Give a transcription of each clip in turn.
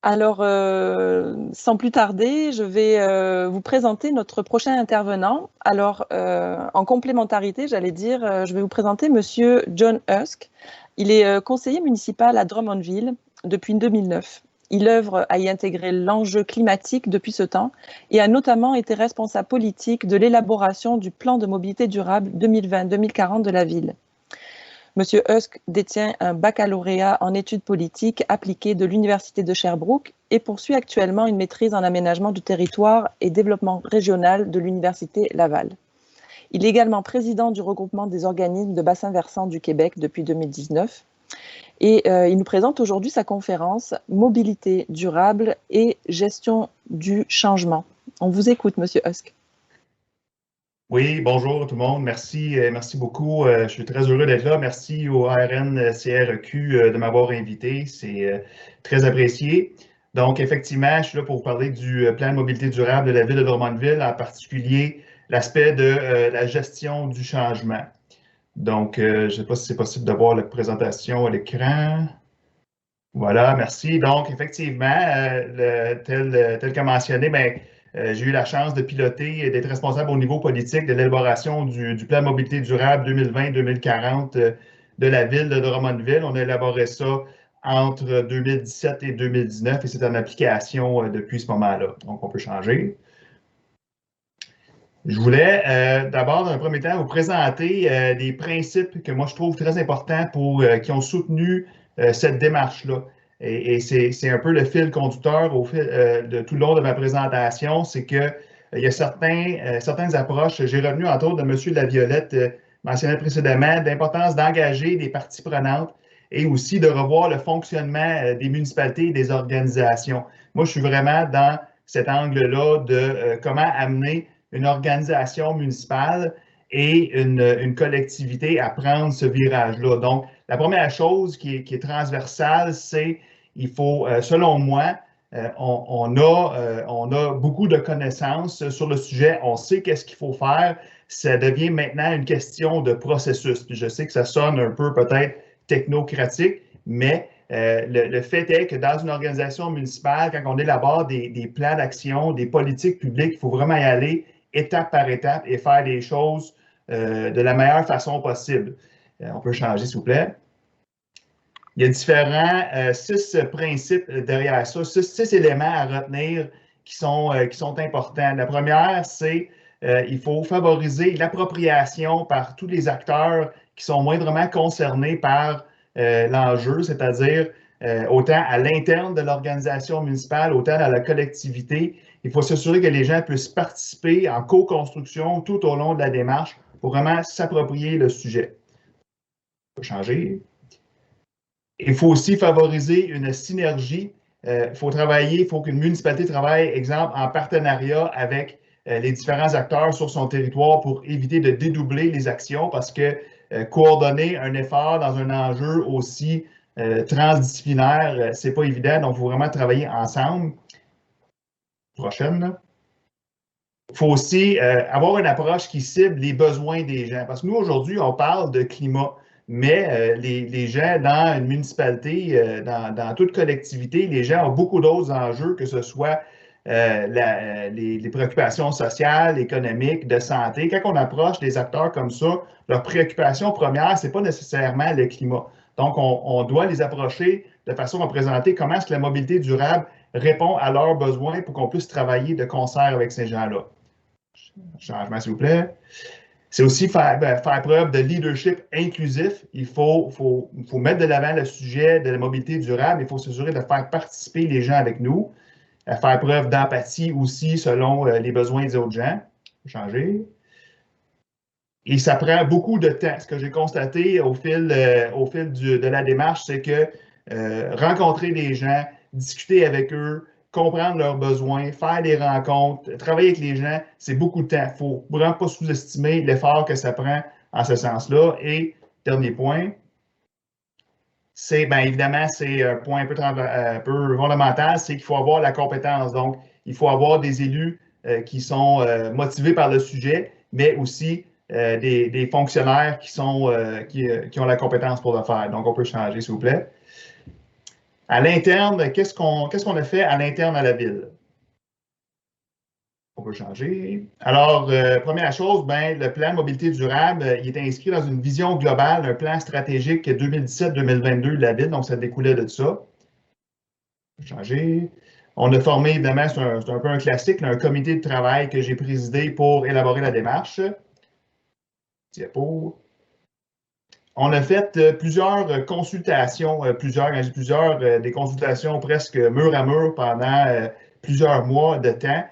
Alors, sans plus tarder, je vais vous présenter notre prochain intervenant. Alors, en complémentarité, j'allais dire, je vais vous présenter Monsieur John Husk. Il est conseiller municipal à Drummondville depuis 2009. Il œuvre à y intégrer l'enjeu climatique depuis ce temps et a notamment été responsable politique de l'élaboration du plan de mobilité durable 2020-2040 de la ville. Monsieur Husk détient un baccalauréat en études politiques appliquées de l'Université de Sherbrooke et poursuit actuellement une maîtrise en aménagement du territoire et développement régional de l'Université Laval. Il est également président du regroupement des organismes de bassin versant du Québec depuis 2019 et il nous présente aujourd'hui sa conférence « Mobilité durable et gestion du changement ». On vous écoute, Monsieur Husk. Oui, bonjour tout le monde. Merci beaucoup. Je suis très heureux d'être là. Merci au ARN-CREQ de m'avoir invité. C'est très apprécié. Donc, effectivement, je suis là pour vous parler du plan de mobilité durable de la ville de Drummondville, en particulier l'aspect de la gestion du changement. Donc, je ne sais pas si c'est possible de voir la présentation à l'écran. Voilà, merci. Donc, effectivement, tel que mentionné, j'ai eu la chance de piloter et d'être responsable au niveau politique de l'élaboration du plan de mobilité durable 2020-2040 de la ville de Drummondville. On a élaboré ça entre 2017 et 2019 et c'est en application depuis ce moment-là. Donc, on peut changer. Je voulais d'abord, dans un premier temps, vous présenter des principes que moi je trouve très importants qui ont soutenu cette démarche-là. Et c'est un peu le fil conducteur de tout le long de ma présentation, c'est qu'il y a certaines approches. J'ai revenu entre autres de M. Laviolette mentionné précédemment, d'importance d'engager des parties prenantes et aussi de revoir le fonctionnement des municipalités et des organisations. Moi, je suis vraiment dans cet angle-là de comment amener une organisation municipale et une collectivité à prendre ce virage-là. Donc, la première chose qui est transversale, c'est il faut, selon moi, on a beaucoup de connaissances sur le sujet, on sait qu'est-ce qu'il faut faire, ça devient maintenant une question de processus. Puis je sais que ça sonne un peu peut-être technocratique, mais le fait est que dans une organisation municipale, quand on élabore des plans d'action, des politiques publiques, il faut vraiment y aller étape par étape et faire les choses de la meilleure façon possible. On peut changer, s'il vous plaît. Il y a différents 6 principes derrière ça, 6 éléments à retenir qui sont importants. La première, c'est il faut favoriser l'appropriation par tous les acteurs qui sont moindrement concernés par l'enjeu, c'est-à-dire autant à l'interne de l'organisation municipale, autant dans la collectivité. Il faut s'assurer que les gens puissent participer en co-construction tout au long de la démarche pour vraiment s'approprier le sujet. On peut changer. Il faut aussi favoriser une synergie. Il faut qu'une municipalité travaille, exemple, en partenariat avec les différents acteurs sur son territoire pour éviter de dédoubler les actions parce que coordonner un effort dans un enjeu aussi transdisciplinaire, c'est pas évident. Donc, il faut vraiment travailler ensemble. Prochaine. Il faut aussi avoir une approche qui cible les besoins des gens. Parce que nous, aujourd'hui, on parle de climat, mais les gens dans une municipalité, dans toute collectivité, les gens ont beaucoup d'autres enjeux, que ce soit les préoccupations sociales, économiques, de santé. Quand on approche des acteurs comme ça, leur préoccupation première, ce n'est pas nécessairement le climat. Donc, on doit les approcher de façon à présenter comment est-ce que la mobilité durable répond à leurs besoins pour qu'on puisse travailler de concert avec ces gens-là. Changement, s'il vous plaît. C'est aussi faire preuve de leadership inclusif. Il faut mettre de l'avant le sujet de la mobilité durable. Il faut s'assurer de faire participer les gens avec nous. Faire preuve d'empathie aussi selon les besoins des autres gens. Changer. Et ça prend beaucoup de temps. Ce que j'ai constaté au fil de la démarche, c'est que rencontrer des gens, discuter avec eux, comprendre leurs besoins, faire des rencontres, travailler avec les gens, c'est beaucoup de temps. Il ne faut vraiment pas sous-estimer l'effort que ça prend en ce sens-là. Et dernier point, c'est bien évidemment, c'est un point un peu fondamental, c'est qu'il faut avoir la compétence. Donc, il faut avoir des élus qui sont motivés par le sujet, mais aussi des fonctionnaires qui ont la compétence pour le faire. Donc, on peut changer, s'il vous plaît. À l'interne, qu'est-ce qu'on a fait à l'interne à la ville? On peut changer. Alors, première chose, ben, le plan de mobilité durable, il est inscrit dans une vision globale, un plan stratégique 2017-2022 de la ville, donc ça découlait de ça. On peut changer. On a formé, évidemment, c'est un peu un classique, là, un comité de travail que j'ai présidé pour élaborer la démarche. Diapo. On a fait plusieurs consultations, des consultations presque mur à mur pendant plusieurs mois de temps.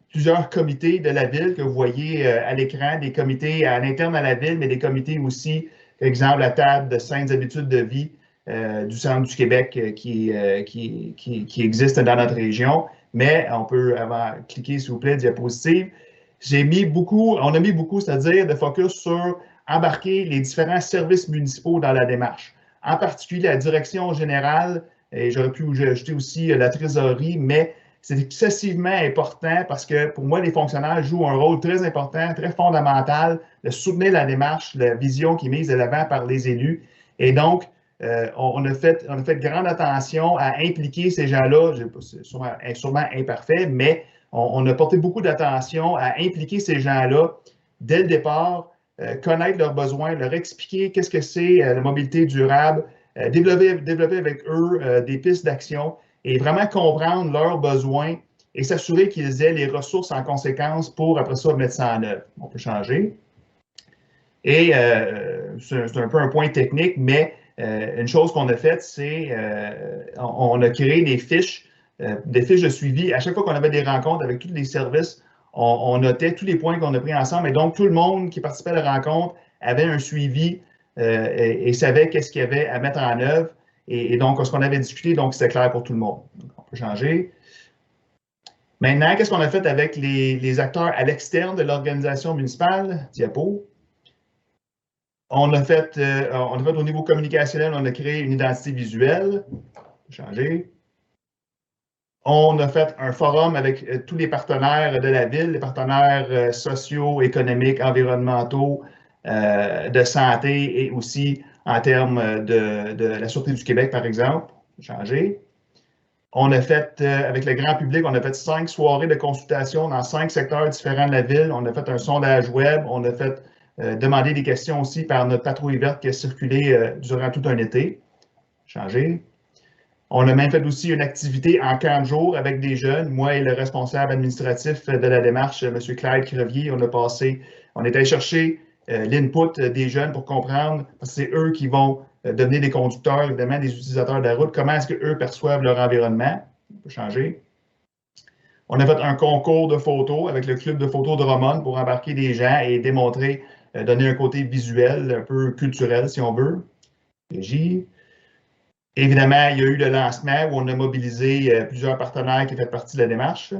Plusieurs comités de la ville que vous voyez à l'écran, des comités à l'interne à la ville, mais des comités aussi, par exemple, la table de saines habitudes de vie du Centre du Québec qui existe dans notre région. Mais on peut, avant, cliquer, s'il vous plaît, diapositive. On a mis beaucoup, c'est-à-dire de focus sur embarquer les différents services municipaux dans la démarche. En particulier, la direction générale, et j'aurais pu ajouter aussi la trésorerie, mais c'est excessivement important parce que pour moi, les fonctionnaires jouent un rôle très important, très fondamental de soutenir la démarche, la vision qui est mise de l'avant par les élus. Et donc, on a fait grande attention à impliquer ces gens-là, c'est sûrement imparfait, mais on a porté beaucoup d'attention à impliquer ces gens-là dès le départ, connaître leurs besoins, leur expliquer qu'est-ce que c'est la mobilité durable, développer avec eux des pistes d'action et vraiment comprendre leurs besoins et s'assurer qu'ils aient les ressources en conséquence pour, après ça, mettre ça en œuvre. On peut changer. Et c'est un peu un point technique, mais une chose qu'on a faite, c'est on a créé des fiches de suivi. À chaque fois qu'on avait des rencontres avec tous les services, on notait tous les points qu'on a pris ensemble. Et donc, tout le monde qui participait à la rencontre avait un suivi et savait qu'est-ce qu'il y avait à mettre en œuvre. Et donc, ce qu'on avait discuté, donc c'était clair pour tout le monde. Donc, on peut changer. Maintenant, qu'est-ce qu'on a fait avec les acteurs à l'externe de l'organisation municipale? Diapo. On a fait au niveau communicationnel, on a créé une identité visuelle. Changer. On a fait un forum avec tous les partenaires de la ville, les partenaires sociaux, économiques, environnementaux, de santé et aussi en termes de la Sûreté du Québec, par exemple. Changer. On a fait, avec le grand public, on a fait 5 soirées de consultation dans 5 secteurs différents de la ville. On a fait un sondage web. On a fait demander des questions aussi par notre patrouille verte qui a circulé durant tout un été. Changer. On a même fait aussi une activité en 40 jours avec des jeunes. Moi et le responsable administratif de la démarche, M. Claire Crevier, on est allé chercher l'input des jeunes pour comprendre, parce que c'est eux qui vont devenir des conducteurs, évidemment, des utilisateurs de la route. Comment est-ce qu'eux perçoivent leur environnement? On peut changer. On a fait un concours de photos avec le club de photos de Drummond pour embarquer des gens et démontrer, donner un côté visuel, un peu culturel, si on veut. Régie. Évidemment, il y a eu le lancement où on a mobilisé plusieurs partenaires qui font partie de la démarche.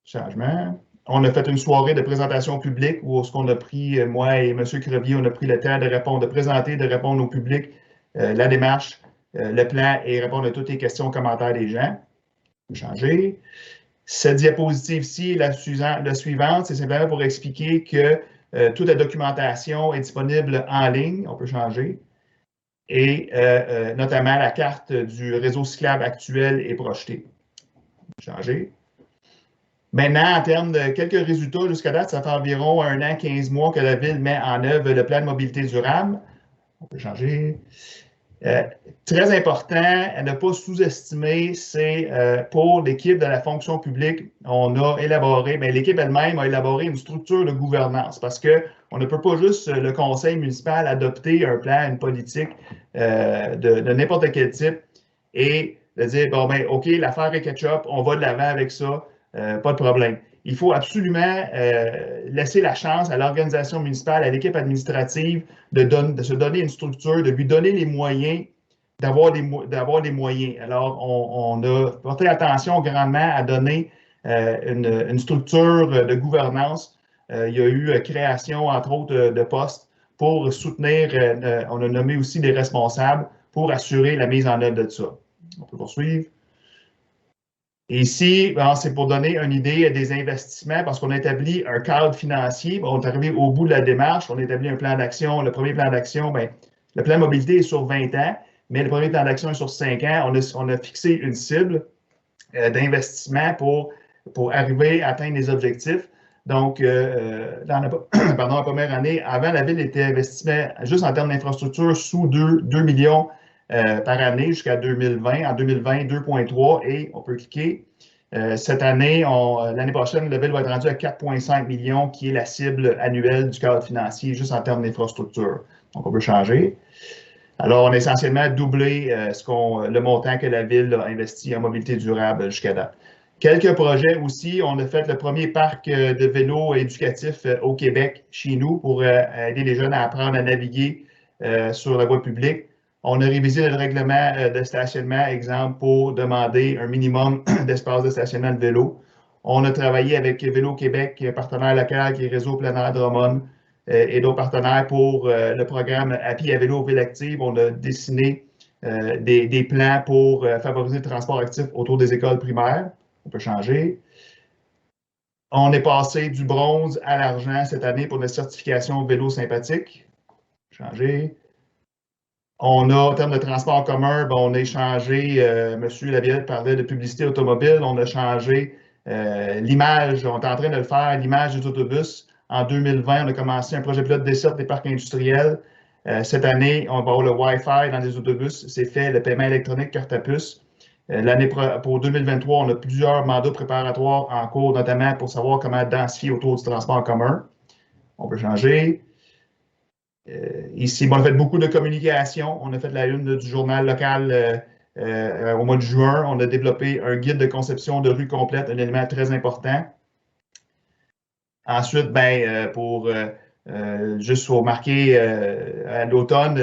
Changement. On a fait une soirée de présentation publique où ce qu'on a pris, moi et M. Crevier, on a pris le temps de répondre, de présenter, de répondre au public la démarche, le plan et répondre à toutes les questions, commentaires des gens. Changer. Cette diapositive-ci, la suivante, c'est simplement pour expliquer que toute la documentation est disponible en ligne. On peut changer. Et notamment la carte du réseau cyclable actuel est projetée. Changer. Maintenant, en termes de quelques résultats, jusqu'à date, ça fait environ 1 an, 15 mois que la Ville met en œuvre le plan de mobilité durable. On peut changer. Très important à ne pas sous-estimer, c'est pour l'équipe de la fonction publique, on a élaboré, l'équipe elle-même a élaboré une structure de gouvernance parce qu'on ne peut pas juste le conseil municipal adopter un plan, une politique de n'importe quel type et de dire, bon, OK, l'affaire est ketchup, on va de l'avant avec ça, pas de problème. Il faut absolument laisser la chance à l'organisation municipale, à l'équipe administrative de se donner une structure, de lui donner les moyens d'avoir des moyens. Alors, on a porté attention grandement à donner une structure de gouvernance. Il y a eu création, entre autres, de postes pour soutenir, on a nommé aussi des responsables pour assurer la mise en œuvre de ça. On peut poursuivre. Et ici, c'est pour donner une idée des investissements parce qu'on a établi un cadre financier. On est arrivé au bout de la démarche. On a établi un plan d'action. Le premier plan d'action, le plan de mobilité est sur 20 ans, mais le premier plan d'action est sur 5 ans. On a fixé une cible d'investissement pour arriver à atteindre les objectifs. Donc, dans la première année, avant, la Ville était investissement juste en termes d'infrastructure sous 2 millions par année jusqu'à 2020. En 2020, 2,3 et on peut cliquer. Cette année, l'année prochaine, la Ville va être rendue à 4,5 millions, qui est la cible annuelle du cadre financier, juste en termes d'infrastructure. Donc, on peut changer. Alors, on a essentiellement doublé le montant que la Ville a investi en mobilité durable jusqu'à date. Quelques projets aussi. On a fait le premier parc de vélos éducatifs au Québec, chez nous, pour aider les jeunes à apprendre à naviguer sur la voie publique. On a révisé le règlement de stationnement, exemple, pour demander un minimum d'espace de stationnement de vélo. On a travaillé avec Vélo Québec, partenaire local qui est Réseau Plein Air Drummond, et d'autres partenaires pour le programme À pied à vélo Ville Active. On a dessiné des plans pour favoriser le transport actif autour des écoles primaires. On peut changer. On est passé du bronze à l'argent cette année pour notre certification vélo sympathique. Changer. On a, en termes de transport en commun, on a échangé, M. Laviolette parlait de publicité automobile, on a changé l'image, on est en train de le faire, l'image des autobus. En 2020, on a commencé un projet pilote dessert des parcs industriels. Cette année, on va avoir le Wi-Fi dans les autobus. C'est fait, le paiement électronique carte à puce. Pour 2023, on a plusieurs mandats préparatoires en cours, notamment pour savoir comment densifier autour du transport en commun. On peut changer. Ici, on a fait beaucoup de communication. On a fait la une du journal local au mois de juin. On a développé un guide de conception de rue complète, un élément très important. Ensuite, juste pour marquer, à l'automne,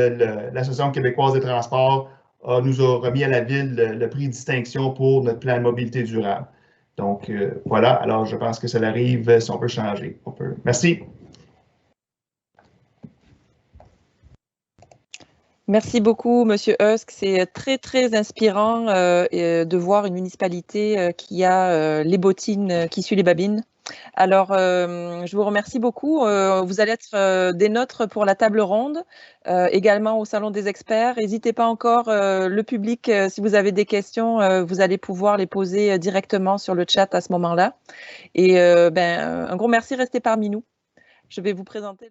l'Association québécoise des transports nous a remis à la Ville le prix distinction pour notre plan de mobilité durable. Donc, voilà. Alors, je pense que ça arrive si on peut changer. Merci. Merci beaucoup, Monsieur Husk. C'est très, très inspirant de voir une municipalité qui a les bottines qui suit les babines. Alors, je vous remercie beaucoup. Vous allez être des nôtres pour la table ronde, également au Salon des experts. N'hésitez pas encore, le public, si vous avez des questions, vous allez pouvoir les poser directement sur le chat à ce moment-là. Et un gros merci, restez parmi nous. Je vais vous présenter.